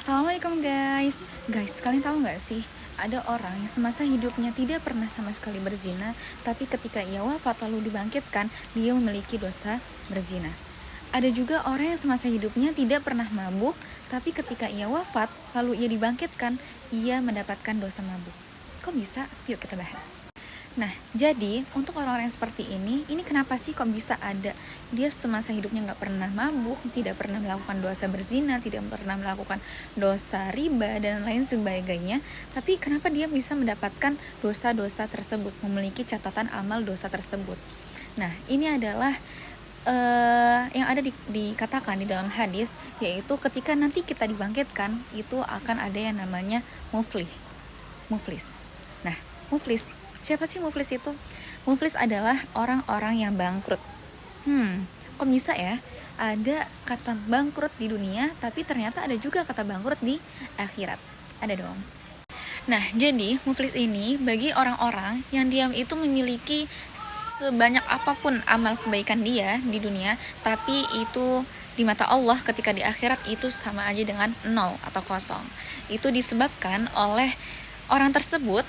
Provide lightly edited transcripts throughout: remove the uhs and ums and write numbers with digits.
Assalamualaikum guys. Guys, kalian tahu nggak sih, ada orang yang semasa hidupnya tidak pernah sama sekali berzina, tapi ketika ia wafat lalu dibangkitkan, dia memiliki dosa berzina. Ada juga orang yang semasa hidupnya tidak pernah mabuk, tapi ketika ia wafat lalu ia dibangkitkan, ia mendapatkan dosa mabuk. Kok bisa? Yuk kita bahas. Nah, jadi untuk orang-orang yang seperti ini kenapa sih kok bisa ada dia semasa hidupnya nggak pernah mabuk, tidak pernah melakukan dosa berzina, tidak pernah melakukan dosa riba dan lain sebagainya, tapi kenapa dia bisa mendapatkan dosa-dosa tersebut, memiliki catatan amal dosa tersebut? Nah, ini adalah yang ada dikatakan di dalam hadis, yaitu ketika nanti kita dibangkitkan itu akan ada yang namanya muflis. Nah, muflis, siapa sih muflis itu? Muflis adalah orang-orang yang bangkrut. Kok bisa ya? Ada kata bangkrut di dunia, tapi ternyata ada juga kata bangkrut di akhirat. Ada dong. Nah, jadi muflis ini bagi orang-orang yang dia itu memiliki sebanyak apapun amal kebaikan dia di dunia, tapi itu di mata Allah ketika di akhirat itu sama aja dengan nol atau kosong. Itu disebabkan oleh orang tersebut,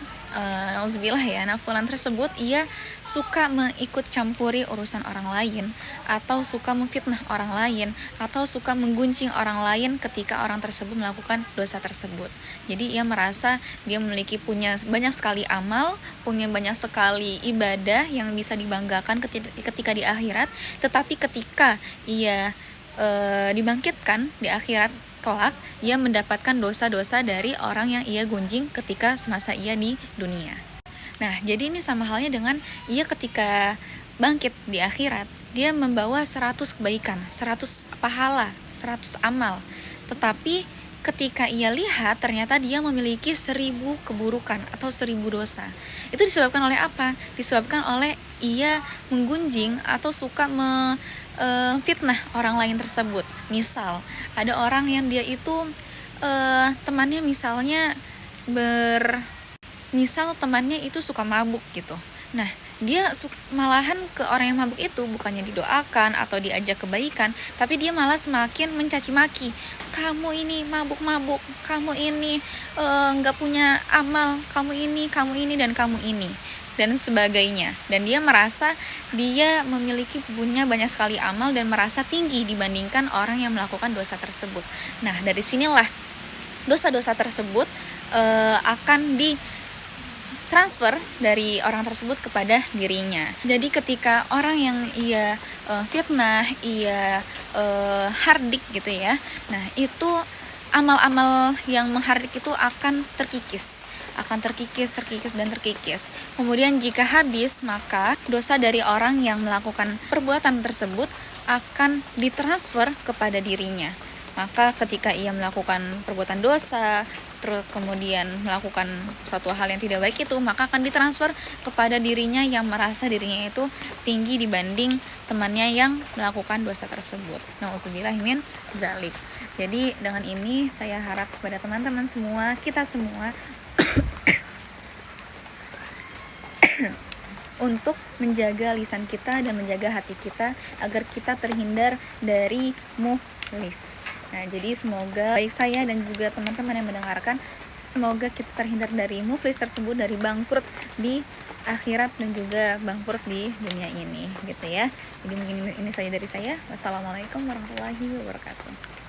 nauzubillah ya, fulan tersebut ia suka mengikut campuri urusan orang lain, atau suka memfitnah orang lain, atau suka mengguncing orang lain ketika orang tersebut melakukan dosa tersebut. Jadi ia merasa dia punya banyak sekali amal, punya banyak sekali ibadah yang bisa dibanggakan ketika di akhirat, tetapi ketika ia dibangkitkan di akhirat kelak, ia mendapatkan dosa-dosa dari orang yang ia gunjing ketika semasa ia di dunia. Nah, jadi ini sama halnya dengan ia ketika bangkit di akhirat, dia membawa 100 kebaikan, 100 pahala, 100 amal. Tetapi ketika ia lihat ternyata dia memiliki 1000 keburukan atau 1000 dosa. Itu disebabkan oleh apa? Disebabkan oleh ia menggunjing atau suka fitnah orang lain tersebut. Misal ada orang yang dia itu temannya misalnya misal temannya itu suka mabuk gitu. Nah, dia malahan ke orang yang mabuk itu bukannya didoakan atau diajak kebaikan, tapi dia malah semakin mencaci maki. Kamu ini mabuk-mabuk, kamu ini nggak punya amal, kamu ini dan kamu ini dan sebagainya. Dan dia merasa dia punya banyak sekali amal dan merasa tinggi dibandingkan orang yang melakukan dosa tersebut. Nah, dari sinilah dosa-dosa tersebut akan transfer dari orang tersebut kepada dirinya. Jadi ketika orang yang ia fitnah, ia hardik gitu ya, nah itu amal-amal yang menghardik itu akan terkikis. Kemudian jika habis, maka dosa dari orang yang melakukan perbuatan tersebut akan ditransfer kepada dirinya. Maka ketika ia melakukan perbuatan dosa, terus kemudian melakukan suatu hal yang tidak baik itu, maka akan ditransfer kepada dirinya yang merasa dirinya itu tinggi dibanding temannya yang melakukan dosa tersebut. Nauzubillah min zalik. Jadi dengan ini saya harap kepada teman-teman semua, kita semua untuk menjaga lisan kita dan menjaga hati kita agar kita terhindar dari muflis. Nah, jadi semoga baik saya dan juga teman-teman yang mendengarkan, semoga kita terhindar dari muflis tersebut, dari bangkrut di akhirat dan juga bangkrut di dunia ini gitu ya. Jadi mungkin ini saja dari saya. Wassalamualaikum warahmatullahi wabarakatuh.